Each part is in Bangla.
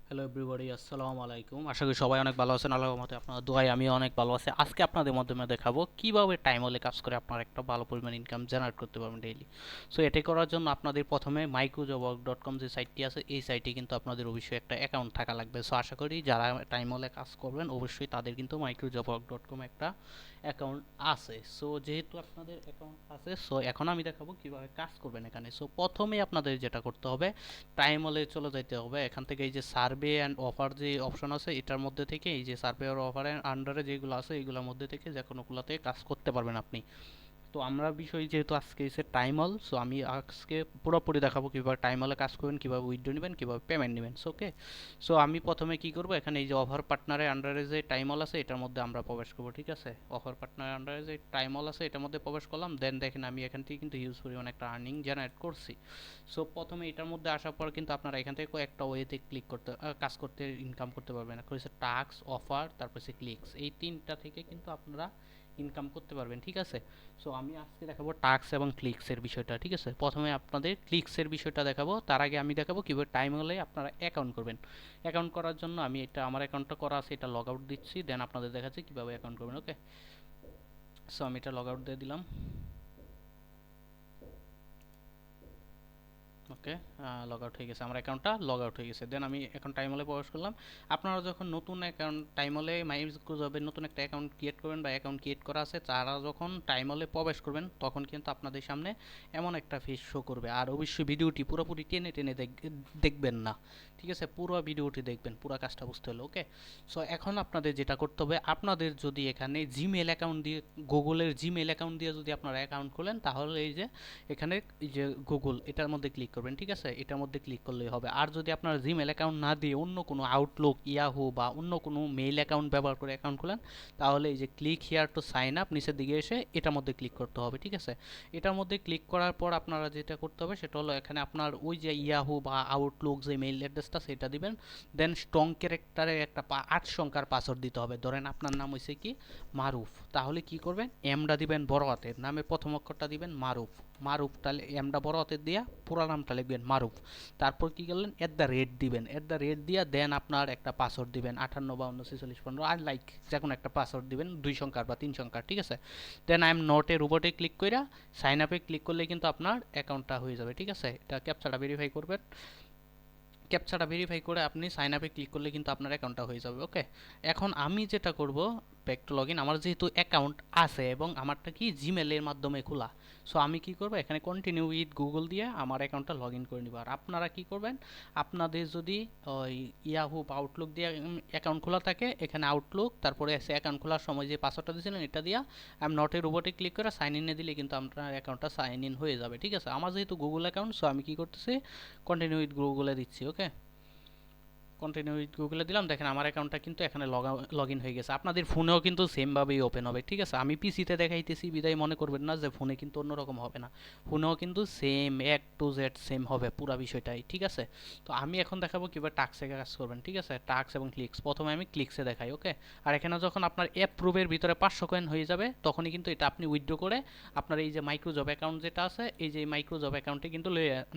হ্যালো এভরিবডি, আসসালামু আলাইকুম। আশা করি সবাই অনেক ভালো আছেন। আল্লাহর রহমতে আপনার দোয়ায় আমিও অনেক ভালো আছি। আজকে আপনাদের মাধ্যমে দেখাবো কিভাবে টাইম হলে কাজ করে আপনার একটা ভালো পরিমাণ ইনকাম জেনারেট করতে পারবেন ডেইলি। সো এটি করার জন্য আপনাদের প্রথমে microjobwork.com যে সাইটটি আছে, এই সাইটে কিন্তু আপনাদের অবশ্যই একটা অ্যাকাউন্ট থাকা লাগবে। সো আশা করি যারা টাইম হলে কাজ করবেন অবশ্যই তাদের কিন্তু microjobwork.com একটা অ্যাকাউন্ট আছে। সো যেহেতু আপনাদের অ্যাকাউন্ট আছে, সো এখন আমি দেখাবো কিভাবে কাজ করবেন এখানে। সো প্রথমেই আপনাদের যেটা করতে হবে, টাইম হলে চলে যাইতে হবে। এখান থেকে এই যে সার্ভে অ্যান্ড অফার যে অপশন আছে, এটার মধ্যে থেকে এই যে সার্ভে আর অফারের আন্ডারে যেগুলো আছে এইগুলোর মধ্যে থেকে যে কোনোগুলোতে কাজ করতে পারবেন আপনি। তো আমরা বিষয় যেহেতু আজকে এসে টাইম হল, সো আমি আজকে পুরোপুরি দেখাবো কীভাবে টাইম হলে কাজ করবেন, কীভাবে উইথড্র নেবেন, কীভাবে পেমেন্ট নেবেন। সো ওকে, সো আমি প্রথমে কি করব, এখানে এই যে অফার পার্টনারের আন্ডারে যে টাইম হল আছে এটার মধ্যে আমরা প্রবেশ করবো। ঠিক আছে, অফার পার্টনারের আন্ডারে যে টাইম হল আছে এটার মধ্যে প্রবেশ করলাম। দেন দেখেন আমি এখান থেকে কিন্তু হিউজ পরিমাণ একটা আর্নিং জেনারেট করছি। সো প্রথমে এটার মধ্যে আসার পর কিন্তু আপনারা এখান থেকে কয়েকটা ওয়েতে ক্লিক করতে কাজ করতে ইনকাম করতে পারবেন। একটা হচ্ছে টাস্ক, অফার, তারপর হচ্ছে ক্লিকস। এই তিনটা থেকে কিন্তু আপনারা ইনকাম করতে পারবেন। ঠিক আছে, সো আমি আজকে দেখাবো টাস্ক এবং ক্লিকসের বিষয়টা। ঠিক আছে, প্রথমে আপনাদের ক্লিকসের বিষয়টা দেখাবো, তার আগে আমি দেখাবো কীভাবে টাইম হলে আপনারা অ্যাকাউন্ট করবেন। অ্যাকাউন্ট করার জন্য আমি এটা আমার অ্যাকাউন্টটা করা আছে, এটা লগ আউট দিচ্ছি, দেন আপনাদের দেখাচ্ছি কীভাবে অ্যাকাউন্ট করবেন। ওকে, সো আমি এটা লগ আউট দিয়ে দিলাম। ওকে, লগ আউট হয়ে গেছে, আমার অ্যাকাউন্টটা লগ আউট হয়ে গেছে। দেন আমি এখন টাইম হলে প্রবেশ করলাম। আপনারা যখন নতুন অ্যাকাউন্ট টাইম হলে মাইক্রোজবে নতুন একটা অ্যাকাউন্ট ক্রিয়েট করবেন বা অ্যাকাউন্ট ক্রিয়েট করা আছে, তারা যখন টাইম হলে প্রবেশ করবেন তখন কিন্তু আপনাদের সামনে এমন একটা ফেস শো করবে। আর অবশ্যই ভিডিওটি পুরোপুরি টেনে টেনে দেখবেন না। ঠিক আছে, পুরো ভিডিওটি দেখবেন পুরো কাজটা বুঝতে হলে। ওকে, সো এখন আপনাদের যেটা করতে হবে, আপনাদের যদি এখানে জিমেল অ্যাকাউন্ট দিয়ে, গুগলের জিমেল অ্যাকাউন্ট দিয়ে যদি আপনারা অ্যাকাউন্ট খোলেন, তাহলে এই যে এখানে এই যে গুগল এটার মধ্যে ক্লিক করবেন। ঠিক আছে, এটার মধ্যে ক্লিক করলেই হবে। আর যদি আপনার জিমেল অ্যাকাউন্ট না দিয়ে অন্য কোনো আউটলুক, ইয়াহু বা অন্য কোনো মেইল অ্যাকাউন্ট ব্যবহার করে অ্যাকাউন্ট খোলেন, তাহলে এই যে click here to sign up নিচের দিকে এসে এটার মধ্যে ক্লিক করতে হবে। ঠিক আছে, এটার মধ্যে ক্লিক করার পর আপনারা যেটা করতে হবে সেটা হলো এখানে আপনার ওই যে ইয়াহু বা আউটলুক যে মেইল অ্যাড্রেসটা সেটা দিবেন। দেন স্ট্রং ক্যারেক্টারে একটা 8 সংখ্যার পাসওয়ার্ড দিতে হবে। ধরেন আপনার নাম হয়েছে কি মারুফ, তাহলে কি করবেন, এমটা দিবেন বড় হাতের, নামের প্রথম অক্ষরটা দিবেন মারুফ। মারুফ তাহলে এমটা বড় হাতের দিয়া পুরো নামটা লিখবেন মারুফ। তারপর কি করলেন, এট দ্য রেট দিবেন, এট দ্য রেট দিয়া দেন আপনার একটা পাসওয়ার্ড দিবেন 58524615 আর লাইক যে কোনো একটা পাসওয়ার্ড দিবেন 2 সংখ্যার বা 3 সংখ্যার। ঠিক আছে, then I am not a রোবটে ক্লিক করে সাইন আপে ক্লিক করলে কিন্তু আপনার অ্যাকাউন্টটা হয়ে যাবে। ঠিক আছে, এটা ক্যাপচাটা ভেরিফাই করবেন। ক্যাপচাটা ভেরিফাই করে আপনি সাইন আপে ক্লিক করলে কিন্তু আপনার অ্যাকাউন্টটা হয়ে যাবে। ওকে, এখন আমি যেটা করব, ব্যাক টু লগ ইন, আমার যেহেতু অ্যাকাউন্ট আছে এবং আমারটা কি জিমেলের মাধ্যমে খোলা, সো আমি কি করব, এখানে কন্টিনিউ উইথ গুগল দিয়ে আমার অ্যাকাউন্টটা লগ ইন করে নিব। আর আপনারা কি করবেন, আপনাদের যদি ওই ইয়াহু বা আউটলুক দিয়ে অ্যাকাউন্ট খোলা থাকে, এখানে আউটলুক তারপরে এসে অ্যাকাউন্ট খোলার সময় যে পাসওয়ার্ডটা দিয়েছিলেন এটা দিয়া আই এম নট এ রোবটে ক্লিক করে সাইন ইনে দিলে কিন্তু আপনার অ্যাকাউন্টটা সাইন ইন হয়ে যাবে। ঠিক আছে, আমার যেহেতু গুগল অ্যাকাউন্ট, সো আমি কি করতেছি, কন্টিনিউ উইথ গুগলে দিচ্ছি। ওকে, কন্টিনিউ উইথ গুগলে দিলাম। দেখেন আমার অ্যাকাউন্টটা কিন্তু এখানে লগ ইন হয়ে গেছে। আপনাদের ফোনেও কিন্তু সেমভাবেই ওপেন হবে। ঠিক আছে, আমি পিসিতে দেখাইতেছি বিদায় মনে করবেন না যে ফোনে কিন্তু অন্যরকম হবে না, ফোনেও কিন্তু same A to Z same হবে পুরা বিষয়টাই। ঠিক আছে, তো আমি এখন দেখাবো কীভাবে টাক্সে কাজ করবেন। ঠিক আছে, টাক্স এবং ক্লিকস, প্রথমে আমি ক্লিকসে দেখাই। ওকে, আর এখানে যখন আপনার অ্যাপ্রুভের ভিতরে 500 কয়েন হয়ে যাবে তখনই কিন্তু এটা আপনি উইথড্র করে আপনার এই যে মাইক্রোজব অ্যাকাউন্ট যেটা আছে, এই যে মাইক্রোজব অ্যাকাউন্টে কিন্তু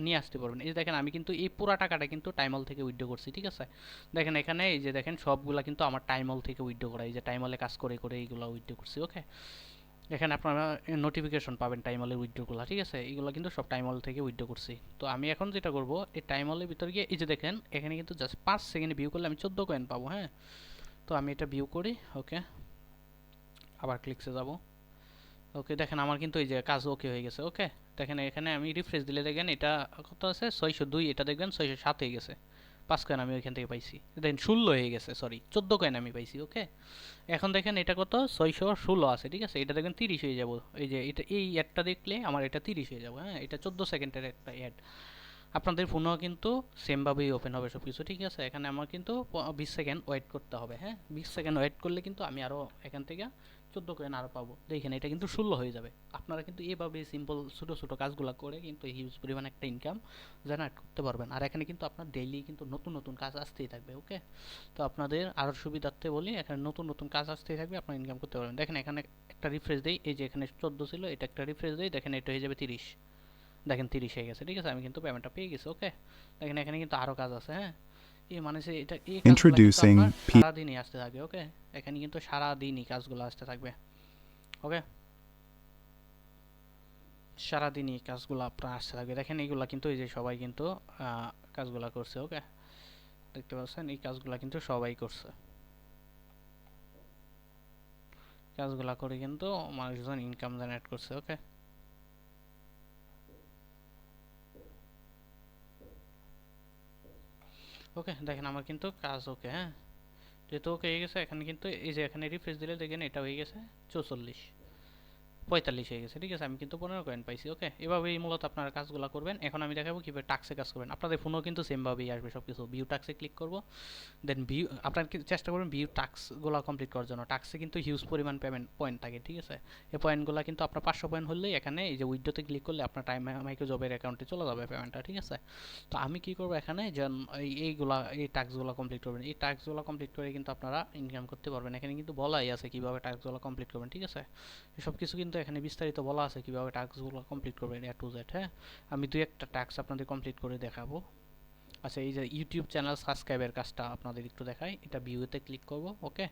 নিয়ে আসতে পারবেন। এই যে দেখেন আমি কিন্তু এই পুরা টাকাটা কিন্তু টাইমল থেকে উইথড্র করছি। ঠিক আছে, দেখেন এখানে এই যে দেখেন সবগুলা কিন্তু আমার টাইমল থেকে উইথড্র করা, এই যে টাইমলে কাজ করে করে এইগুলো উইথড্র করছি। ওকে, এখানে আপনারা নোটিফিকেশন পাবেন টাইমলের উইথড্রগুলো। ঠিক আছে, এইগুলো কিন্তু সব টাইমল থেকে উইথড্র করছি। তো আমি এখন যেটা করব, এই টাইমলের ভিতরে গিয়ে এই যে দেখেন এখানে কিন্তু জাস্ট 5 সেকেন্ড ভিউ করলে আমি 14 কয়েন পাবো। হ্যাঁ, তো আমি এটা ভিউ করি। ওকে, আবার ক্লিকসে যাব। ওকে, দেখেন আমার কিন্তু এই যে কাজ ওকে হয়ে গেছে। ওকে, দেখেন এখানে আমি রিফ্রেশ দিলে দেখেন এটা কত আছে 602, এটা দেখবেন 607 হয়ে গেছে। 5 কয়েন আমি ওইখান থেকে পাইছি। দেখেন 16 হয়ে গেছে, সরি 14 কয়েন আমি পাইছি। ওকে, এখন দেখেন এটা কত 616 আছে। ঠিক আছে, এটা দেখবেন 30 হয়ে যাব। এই যে এটা এই অ্যাডটা দেখলে আমার এটা 30 হয়ে যাবে। হ্যাঁ, এটা 14 সেকেন্ডের একটা অ্যাড। আপনাদের ফোনেও কিন্তু সেমভাবেই ওপেন হবে সব কিছু। ঠিক আছে, এখানে আমার কিন্তু 20 সেকেন্ড ওয়েট করতে হবে। হ্যাঁ, 20 সেকেন্ড ওয়েট করলে কিন্তু আমি আরও এখান থেকে 14 কয়েন আরও পাবো। দেখেন এটা কিন্তু 16 হয়ে যাবে। আপনারা কিন্তু এভাবে সিম্পল ছোটো ছোটো কাজগুলো করে কিন্তু হিউজ পরিমাণ একটা ইনকাম জেনারেট করতে পারবেন। আর এখানে কিন্তু আপনার ডেইলি কিন্তু নতুন নতুন কাজ আসতেই থাকবে। ওকে, তো আপনাদের আরও সুবিধার্থে বলি, এখানে নতুন নতুন কাজ আসতেই থাকবে, আপনার ইনকাম করতে পারবেন। দেখেন এখানে একটা রিফ্রেশ দেই, এই যে এখানে 14 ছিল, এটা একটা রিফ্রেশ দেই, দেখেন এটা হয়ে যাবে 30। দেখেন 30 হয়ে গেছে। ঠিক আছে, আমি কিন্তু পেমেন্টটা পেয়ে গেছি। ওকে, দেখেন এখানে কিন্তু আরও কাজ আছে। হ্যাঁ, মানে যে এটা এই কাজগুলো কিন্তু Introducing আপনার P সারাদিনই আসতে থাকবে। ওকে, এখানে কিন্তু সারাদিনই কাজগুলো আসতে থাকবে। ওকে, সারাদিনই কাজগুলো আপনার আসতে থাকবে। দেখেন এইগুলা কিন্তু এই যে সবাই কিন্তু কাজগুলা করছে। ওকে, দেখতে পাচ্ছেন এই কাজগুলা কিন্তু সবাই করছে। কাজগুলা করে কিন্তু মানুষজন ইনকাম জেনারেট করছে। ওকে, ওকে দেখেন আমার কিন্তু কাজ ওকে। হ্যাঁ, যেহেতু ওকে হয়ে গেছে, এখানে কিন্তু এই যে এখানে রিফ্রেশ দিলে দেখেন এটা হয়ে গেছে 44, 45 হয়ে গেছে। ঠিক আছে, আমি কিন্তু 15 কয়েন পাইছি। ওকে, এভাবেই মূলত আপনারা কাজগুলো করবেন। এখন আমি দেখাবো কীভাবে টাক্সে কাজ করবেন। আপনাদের ফোনও কিন্তু সেমভাবেই আসবে সব কিছু। ভিউ টাক্সে ক্লিক করব, দেন ভিউ আপনার চেষ্টা করবেন ভিউ টাস্কগুলো কমপ্লিট করার জন্য। টাস্কে কিন্তু হিউজ পরিমাণ পেমেন্ট পয়েন্ট থাকে। ঠিক আছে, এই পয়েন্টগুলো কিন্তু আপনার 500 পয়েন্ট হলেই এখানে এই যে উইডোতে ক্লিক করলে আপনার টাইম মাইক্রো জবের অ্যাকাউন্টে চলে যাবে পেমেন্টটা। ঠিক আছে, তো আমি কি করব এখানে যে এই টাস্কগুলো কমপ্লিট করবেন। এই টাস্কগুলো কমপ্লিট করে কিন্তু আপনারা ইনকাম করতে পারবেন। এখানে কিন্তু বলাই আছে কীভাবে টাস্কগুলো কমপ্লিট করবেন। ঠিক আছে, সব কিছু কিন্তু এখানে বিস্তারিত বলা আছে কীভাবে টাস্কগুলো কমপ্লিট করবেন A to Z। হ্যাঁ, আমি দুই একটা টাস্ক আপনাদের কমপ্লিট করে দেখাবো। আচ্ছা, এই যে ইউটিউব চ্যানেল সাবস্ক্রাইবের কাজটা আপনাদের একটু দেখাই। এটা ভিউতে ক্লিক করব। ওকে,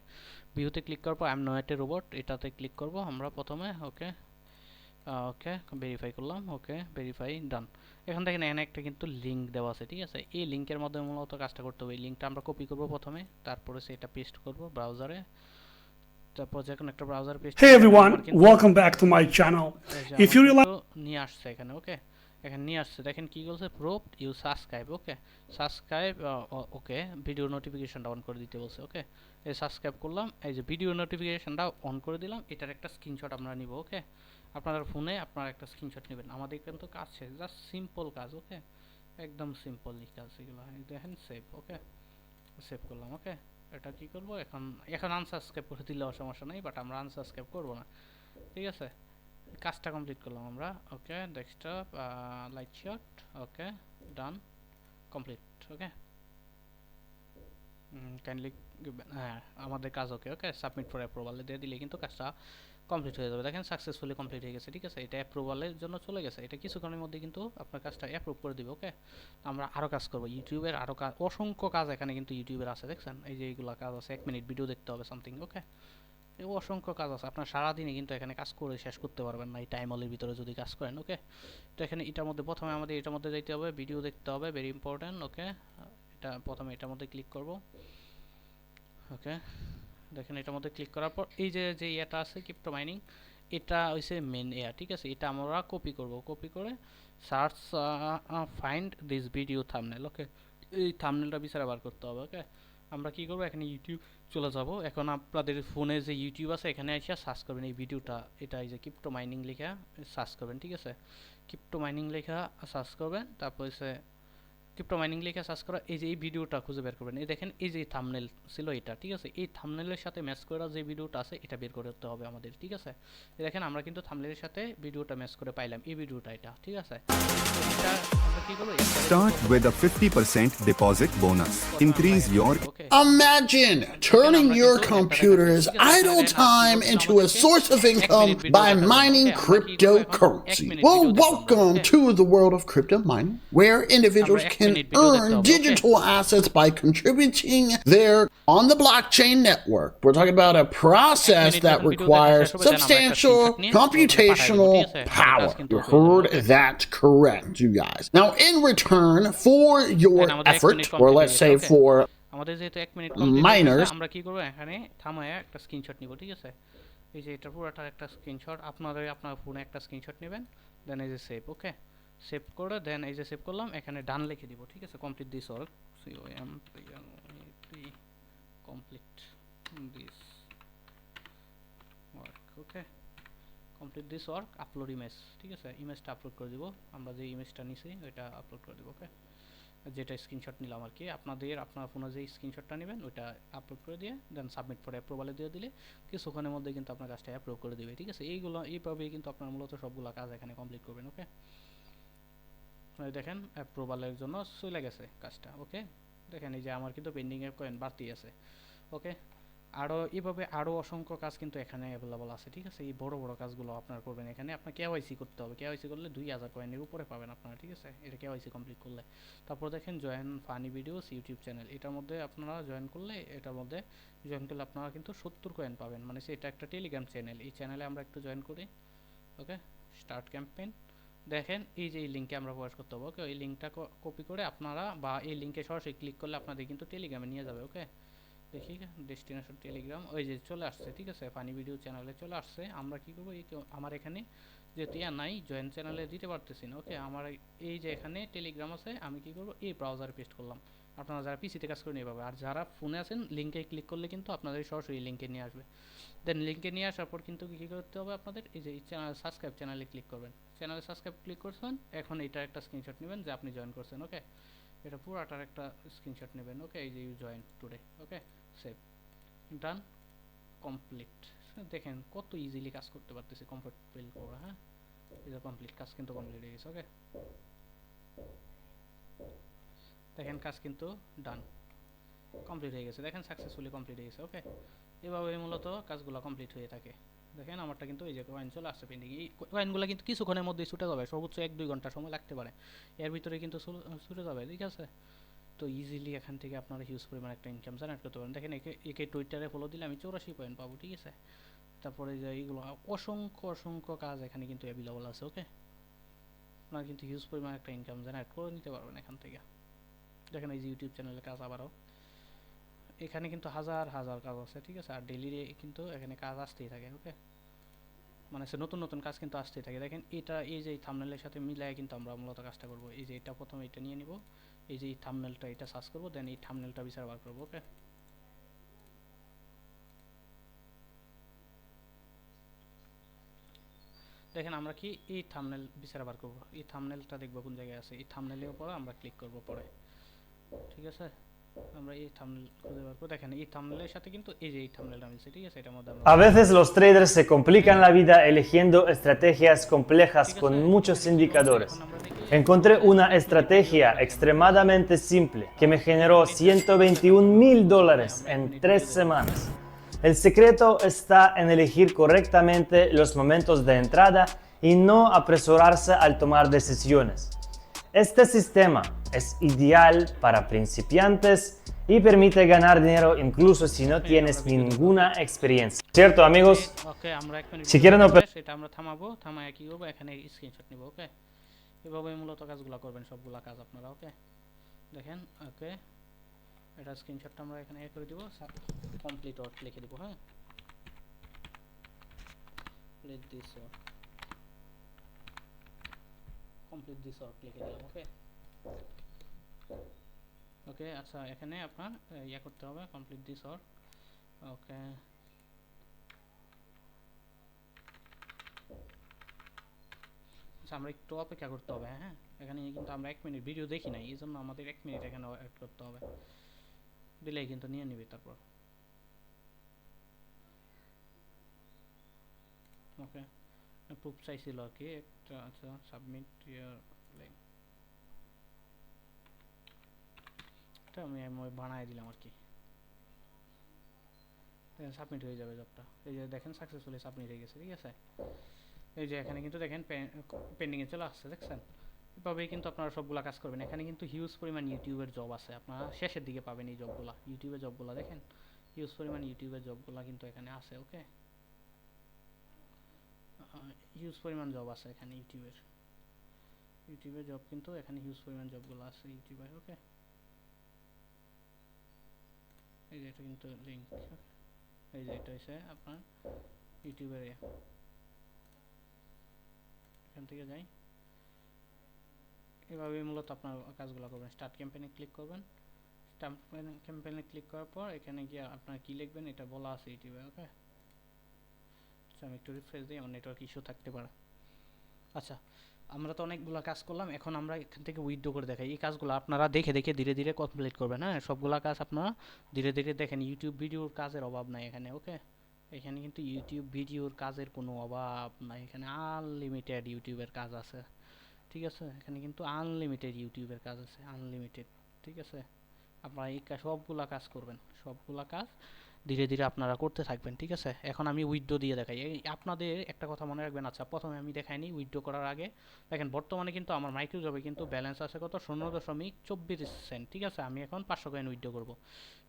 ভিউতে ক্লিক করার পর I am not A robot এটাতে ক্লিক করব আমরা প্রথমে। ওকে, ওকে ভেরিফাই করলাম। ওকে, ভেরিফাই ডান। এখন দেখেন এখানে একটা কিন্তু লিঙ্ক দেওয়া আছে। ঠিক আছে, এই লিঙ্কের মাধ্যমে মূলত কাজটা করতে হবে। এই লিঙ্কটা আমরা কপি করব প্রথমে, তারপরে সেটা পেস্ট করব ব্রাউজারে। তারপর যখন একটা ব্রাউজার পেস্ট Hey করব everyone, আমার কিন্তু welcome back to my channel. If you realize নিয়ে আসছে এখানে। ওকে, এখানে নিয়ে আসছে দেখেন কি বলছে, proof you subscribe. Okay, subscribe. Okay, video নোটিফিকেশনটা অন করে দিতে বলছে। ওকে, এই সাবস্ক্রাইব করলাম, এই যে ভিডিও নোটিফিকেশনটা অন করে দিলাম। এটার একটা স্ক্রিনশট আমরা নিব। ওকে, আপনাদের ফোনে আপনারা একটা স্ক্রিনশট নেবেন। আমাদের কিন্তু কাজ শেষ, জাস্ট সিম্পল কাজ। ওকে, একদম সিম্পলই কাজ এগুলো। দেখেন সেভ। ওকে, সেভ করলাম। ওকে, এটা কি করব এখন, আনসাবস্ক্রাইব করে দিলেও সমস্যা নেই, বাট আমরা আনসাবস্ক্রাইব করব না। ঠিক আছে, কাজটা কমপ্লিট করলাম আমরা। ওকে, ডেস্কটপ লাইট শট। ওকে, ডান, কমপ্লিট। ওকে, কাইন্ডলি হ্যাঁ আমাদের কাজ ওকে। ওকে, সাবমিট ফর অ্যাপ্রুভালে দিয়ে দিলে কিন্তু কাজটা কমপ্লিট হয়ে যাবে। দেখেন সাকসেসফুলি কমপ্লিট হয়ে গেছে। ঠিক আছে, এটা অ্যাপ্রুভালের জন্য চলে গেছে। এটা কিছুক্ষণের মধ্যে কিন্তু আপনার কাজটা অ্যাপ্রুভ করে দিবে। ওকে, আমরা আরও কাজ করবো। ইউটিউবের আরও কাজ, অসংখ্য কাজ এখানে কিন্তু ইউটিউবের আছে। দেখছেন এই যে এইগুলো কাজ আছে, 1 মিনিট ভিডিও দেখতে হবে সামথিং। ওকে, এই অসংখ্য কাজ আছে। আপনার সারাদিনে কিন্তু এখানে কাজ করে শেষ করতে পারবেন না এই টাইমলের ভিতরে যদি কাজ করেন। ওকে, তো এখানে এটার মধ্যে প্রথমে আমাদের এটার মধ্যে যাইতে হবে, ভিডিও দেখতে হবে, ভেরি ইম্পর্টেন্ট। ওকে, এটা প্রথমে এটার মধ্যে ক্লিক করব। ওকে, দেখেন এটার মধ্যে ক্লিক করার পর এই যে যে এটা আছে ক্রিপ্টো মাইনিং, এটা হইছে মেন এয়া। ঠিক আছে, এটা আমরা কপি করব। কপি করে search find this video thumbnail. Okay, এই থাম্বনেলটা বিচারে বার করতে হবে। ওকে, আমরা কি করব এখানে ইউটিউব চলে যাব। এখন আপনাদের ফোনে যে ইউটিউব আছে এখানে এসে সার্চ করবেন এই ভিডিওটা। এটা এই যে ক্রিপ্টো মাইনিং লেখা সার্চ করবেন। ঠিক আছে, ক্রিপ্টো মাইনিং লেখা সার্চ করবেন, তারপর হচ্ছে ক্রিপ্টো মাইনিং লিখে সার্চ করা, এই যে এই ভিডিওটা খুঁজে বের করবেন। এই দেখেন এই যে থাম্বনেল ছিল এটা। ঠিক আছে, এই থাম্বনেলের সাথে ম্যাচ করা যে ভিডিওটা আছে এটা বের করতে হবে আমাদের। ঠিক আছে, এই দেখেন আমরা কিন্তু থাম্বনেলের সাথে ভিডিওটা ম্যাচ করে পাইলাম, এই ভিডিওটা এটা। ঠিক আছে, এটা আমরা কি করব, Start with a 50% deposit bonus. Increase your okay. imagine turning your computer's idle time into a source of income by mining cryptocurrency. Well, welcome to the world of crypto mining, where individuals can earn digital assets by contributing their on the blockchain network. We're talking about a process that requires substantial computational power. You heard that correct, you guys. Now, in return for your effort, or let's say for আমাদের যেহেতু 1 মিনিট miners, আমরা কি করব এখানে থামায় একটা স্ক্রিনশট নিব। ঠিক আছে, এই যে এটা পুরোটা একটা স্ক্রিনশট, আপনার ফোনে একটা স্ক্রিনশট নেবেন, দেন এই যে সেভ। ওকে, সেভ করে দেন এই যে সেভ করলাম, এখানে ডান লিখে দিব। ঠিক আছে, complete this work, complete this work. Okay, complete this work, upload image. ঠিক আছে, ইমেজটা আপলোড করে দিব। আমরা যে ইমেজটা নিছি ওইটা আপলোড করে দিব। ওকে, যেটা স্ক্রিনশট নিলাম আর কি, আপনার ফোনে যে স্ক্রিনশটটা নেবেন ওইটা আপলোড করে দিয়ে দেন সাবমিট ফর অ্যাপ্রুভালে দিয়ে দিলে কিছুক্ষণের মধ্যে কিন্তু আপনার কাজটা অ্যাপ্রুভ করে দিবে। ঠিক আছে, এইভাবেই কিন্তু আপনার মূলত সবগুলো কাজ এখানে কমপ্লিট করবেন। ওকে, দেখেন অ্যাপ্রুভালের জন্য চলে গেছে কাজটা। ওকে, দেখেন এই যে আমার কিন্তু পেন্ডিংয়ের কয়েন বাড়তি আছে। ওকে, আরও এভাবে আরও অসংখ্য কাজ কিন্তু এখানে অ্যাভেলেবল আছে, ঠিক আছে। এই বড় বড় কাজগুলো আপনারা করবেন এখানে। আপনার কেওয়াইসি করতে হবে, কেওয়াইসি করলে 2000 কয়েনের উপরে পাবেন আপনারা, ঠিক আছে, এটা কেওয়াইসি কমপ্লিট করলে। তারপর দেখেন join funny videos YouTube channel, এটার মধ্যে আপনারা জয়েন করলে, এটার মধ্যে জয়েন করলে আপনারা কিন্তু 70 কয়েন পাবেন, মানে এটা একটা টেলিগ্রাম চ্যানেল। এই চ্যানেলে আমরা একটু জয়েন করি। ওকে, স্টার্ট ক্যাম্পেইন। দেখেন এই যে এই লিঙ্কে আমরা প্রবেশ করতে হবে। ওকে, এই লিঙ্কটা কপি করে আপনারা, বা এই লিঙ্কে সরাসরি ক্লিক করলে আপনাদের কিন্তু টেলিগ্রামে নিয়ে যাবে। ওকে, দেখি ডেস্টিনেশন টেলিগ্রাম, ওই যে চলে আসছে, ঠিক আছে, ফানি ভিডিও চ্যানেলে চলে আসছে। আমরা কি করবো, আমার এখানে যেহেতু নাই, জয়েন চ্যানেলে দিতে পারতেছি না। ওকে, আমার এই যে এখানে টেলিগ্রাম আছে, আমি কি করব, এই ব্রাউজারে পেস্ট করলাম। আপনারা যারা পিসিতে কাজ করেন এইভাবে, আর যারা ফোনে আছেন লিঙ্কে ক্লিক করলে কিন্তু আপনাদের সরাসরি লিঙ্কে নিয়ে আসবে। দেন লিঙ্কে নিয়ে আসার পর কিন্তু কী করতে হবে আপনাদের, এই যে চ্যানেল সাবস্ক্রাইব চ্যানেলে ক্লিক করবেন। চ্যানেলে সাবস্ক্রাইব ক্লিক করছেন, এখন এটার একটা স্ক্রিনশট নেবেন যে আপনি জয়েন করছেন। ওকে, এটা পুরাটার একটা স্ক্রিনশট নেবেন। ওকে, এই যে you join today. Okay, save, done, complete. দেখেন কত ইজিলি কাজ করতে পারতেছি কমফোর্টেবল করে। হ্যাঁ, এই যে কমপ্লিট, কাজ কিন্তু কমপ্লিট হয়ে গেছে। ওকে, দেখেন কাজ কিন্তু ডান, কমপ্লিট হয়ে গেছে। দেখেন সাকসেসফুলি কমপ্লিট হয়ে গেছে। ওকে, এভাবে মূলত কাজগুলো কমপ্লিট হয়ে থাকে। দেখেন আমারটা কিন্তু এই যে কয়েন চলে আসছে পেন্ডিং। এই কয়েনগুলো কিন্তু কিছুক্ষণের মধ্যেই ছুটে যাবে, সর্বোচ্চ 1-2 ঘন্টা সময় লাগতে পারে, এর ভিতরে কিন্তু ছুটে যাবে, ঠিক আছে। তো ইজিলি এখান থেকে আপনারা হিউজ পরিমাণ একটা ইনকাম জেনারেট করতে পারেন। দেখেন একে টুইটারে ফলো দিলে আমি 84 পয়েন্ট পাবো, ঠিক আছে। তারপরে যে এইগুলো অসংখ্য অসংখ্য কাজ এখানে কিন্তু অ্যাভেলেবল আছে। ওকে, আপনারা কিন্তু হিউজ পরিমাণ একটা ইনকাম জেনারেট করে নিতে পারবেন এখান থেকে। দেখেন এই যে ইউটিউব চ্যানেলের কাজ, আবারও এখানে কিন্তু হাজার হাজার কাজ আছে, ঠিক আছে। আর ডেইলি কিন্তু এখানে কাজ আসতেই থাকে। ওকে, মানে নতুন নতুন কাজ কিন্তু আসতেই থাকে। দেখেন এটা, এই যে থাম্বনেলের সাথে মিলাই কিন্তু আমরা মূলত কাজটা করব। এই যে এটা প্রথমে এটা নিয়ে নিব, এই যে এই থাম্বনেলটা এটা সার্চ করব, দেন এই থাম্বনেলটা বিচার বার করব। ওকে, দেখেন আমরা কি এই থাম্বনেল বিচার বার করব, এই থাম্বনেলটা দেখব কোন জায়গায় আছে, এই থাম্বনেলের উপর আমরা ক্লিক করব পরে, ঠিক আছে। আমরা এই থাম্বনেল খুঁজে বার করব। দেখেন এই থাম্বনেলের সাথে কিন্তু এই যে এই থাম্বনেলটা মিলছে, ঠিক আছে। এটার মধ্যে আমরা A veces los traders se complican la vida eligiendo estrategias complejas con muchos indicadores. Encontré una estrategia extremadamente simple que me generó $121,000 en 3 semanas. El secreto está en elegir correctamente los momentos de entrada y no apresurarse al tomar decisiones. Este sistema es ideal para principiantes y permite ganar dinero incluso si no tienes ninguna experiencia. ¿Cierto, amigos? ওকে, আমরা এক মিনিট Si quieren সেটা আমরা থামাবো, থামায় কি করব, এখানে স্ক্রিনশট নিব। ওকে, এভাবে মূলত কাজগুলো করবেন, সবগুলা কাজ আপনারা। ওকে, দেখেন। ওকে, এটা স্ক্রিনশটটা আমরা এখানে করে দিব, কমপ্লিট ওয়ার্ক লিখে দিব। হ্যাঁ, complete this work, complete this work লিখে দিলাম। ওকে, ওকে, আচ্ছা এখানে আপনার ইয়া করতে হবে, কমপ্লিট দিস ওয়ার্ক। ওকে, আচ্ছা আমরা একটু অপেক্ষা করতে হবে। হ্যাঁ, এখানে কিন্তু আমরা 1 মিনিট ভিডিও দেখি নাই, এই জন্য আমাদের 1 মিনিট এখানে ওয়েট করতে হবে, দিলেই কিন্তু নিয়ে নিবে। তারপর ওকে, প্রুফ চাইছিল আর কি একটা। আচ্ছা, সাবমিট ইয়ার লিংক, এটা আমি বানাই দিলাম আর কি, সাবমিট হয়ে যাবে জবটা। এই যে দেখেন সাকসেসফুলি সাবমিট হয়ে গেছে, ঠিক আছে। এই যে এখানে কিন্তু দেখেন পেন্ডিংয়ে চলে আসছে, দেখছেন। এভাবেই কিন্তু আপনারা সবগুলা কাজ করবেন। এখানে কিন্তু হিউজ পরিমাণ ইউটিউবের জব আছে, আপনারা শেষের দিকে পাবেন এই জবগুলা, ইউটিউবের জবগুলা। দেখেন হিউজ পরিমাণ ইউটিউবের জবগুলা কিন্তু এখানে আছে। ওকে, হিউজ পরিমাণ জব আছে এখানে ইউটিউবের জব কিন্তু এখানে হিউজ পরিমাণ জবগুলো আছে ইউটিউবে। ওকে, এই যে এটা কিন্তু লিঙ্ক, এই যে এটা হচ্ছে আপনার ইউটিউবের, এখান থেকে যাই। এভাবে মূলত আপনার কাজগুলো করবেন। স্টার্ট ক্যাম্পেইনে ক্লিক করবেন, স্টার্ট ক্যাম্পেইনে ক্লিক করার পর এখানে গিয়ে আপনার কি লিখবেন এটা বলা আছে ইউটিউবে। ওকে, আচ্ছা আমি একটু রিফ্রেশ দিই, আমার নেটওয়ার্ক ইস্যু থাকতে পারে। আচ্ছা, আমরা তো অনেকগুলো কাজ করলাম, এখন আমরা এখান থেকে উইথড্র করে দেখাই। এই কাজগুলো আপনারা দেখে দেখে ধীরে ধীরে কমপ্লিট করবেন। হ্যাঁ, সবগুলা কাজ আপনারা ধীরে ধীরে দেখেন, ইউটিউব ভিডিওর কাজের অভাব নাই এখানে। ওকে, এখানে কিন্তু ইউটিউব ভিডিওর কাজের কোনো অভাব নাই, এখানে আনলিমিটেড ইউটিউবের কাজ আছে, ঠিক আছে। এখানে কিন্তু আনলিমিটেড ইউটিউবের কাজ আছে, আনলিমিটেড, ঠিক আছে। আপনারা এই সবগুলা কাজ করবেন, সবগুলা কাজ ধীরে ধীরে আপনারা করতে থাকবেন, ঠিক আছে। এখন আমি উইথড্র দিয়ে দেখাই। এই আপনাদের একটা কথা মনে রাখবেন, আচ্ছা প্রথমে আমি দেখাইনি উইথড্র করার আগে দেখেন বর্তমানে কিন্তু আমার মাইক্রোজবে কিন্তু ব্যালেন্স আছে কত 0.24 সেন্ট, ঠিক আছে। আমি এখন 500 কয়েন উইথড্র করব,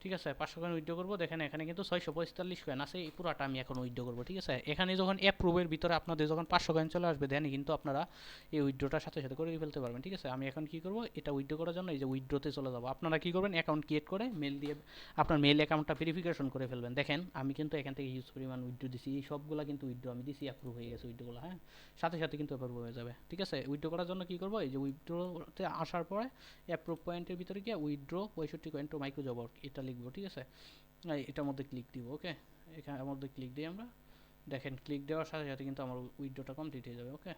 ঠিক আছে। 500 কয়েন উইথড্র করব, দেখেন এখানে কিন্তু 645 কয়েন আছে, এই পুরাটা আমি এখন উইথড্র করব, ঠিক আছে। এখানে যখন অ্যাপ্রুভের ভিতরে আপনাদের যখন 500 কয়েন চলে আসবে দেন কিন্তু আপনারা এই উইথড্রটার সাথে সাথে করে ফেলতে পারবেন, ঠিক আছে। আমি এখন কি করব, এটা উইথড্র করার জন্য এই যে উইথড্রতে চলে যাব। আপনারা কি করবেন, অ্যাকাউন্ট ক্রিয়েট করে মেল দিয়ে আপনার মেল অ্যাকাউন্টটা ভেরিফিকেশন করে ফেলবেন। দেখেন আমি কিন্তু এখান থেকে হিউজ পরিমাণ উইথড্র দিছি, এই সবগুলো কিন্তু উইথড্র আমি দিছি, অ্যাপ্রুভ হয়ে গেছে উইথড্রগুলো, হ্যাঁ, সাথে সাথে কিন্তু অ্যাপ্রুভ হয়ে যাবে, ঠিক আছে। উইথড্র করার জন্য কি করব, এই যে উইথড্রতে আসার পরে অ্যাপ্রুভ পয়েন্টের ভিতরে গিয়ে উইথড্র 65 কয়েন টু মাইক্রোজব এটা লিখবো, ঠিক আছে। এটার মধ্যে ক্লিক দিব, ওকে। এখানের মধ্যে ক্লিক দিই আমরা, দেখেন ক্লিক দেওয়ার সাথে সাথে কিন্তু আমার উইথড্রটা কমপ্লিট হয়ে যাবে, ওকে।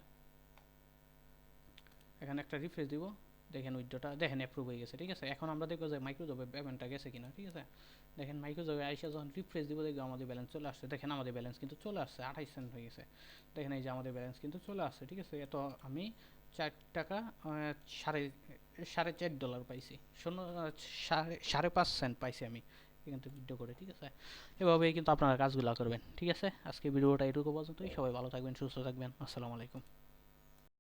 এখানে একটা রিফ্রেশ দিব, দেখেন উইথড্রটা দেখেন অ্যাপ্রুভ হয়ে গেছে, ঠিক আছে। এখন আমরা দেখবো যে মাইক্রোজবে পেমেন্টটা গেছে কিনা, ঠিক আছে। দেখেন মাইক্রোজবে আইসা যখন রিফ্রেশ দিব দেখবো আমাদের ব্যালেন্স চলে আসছে, দেখেন আমাদের ব্যালেন্স কিন্তু চলে আসছে 28 সেন্ট হয়ে গেছে, দেখেন এই যে আমাদের ব্যালেন্স কিন্তু চলে আসছে, ঠিক আছে। এত আমি 4 টাকা সাড়ে 4 ডলার পাইছি, সাড়ে 5 সেন্ট পাইছি আমি এখান থেকে উইথড্র করে, ঠিক আছে। এভাবেই কিন্তু আপনারা কাজগুলো করবেন, ঠিক আছে। আজকে ভিডিওটা এটুকু পর্যন্তই, সবাই ভালো থাকবেন, সুস্থ থাকবেন, আসসালামু আলাইকুম।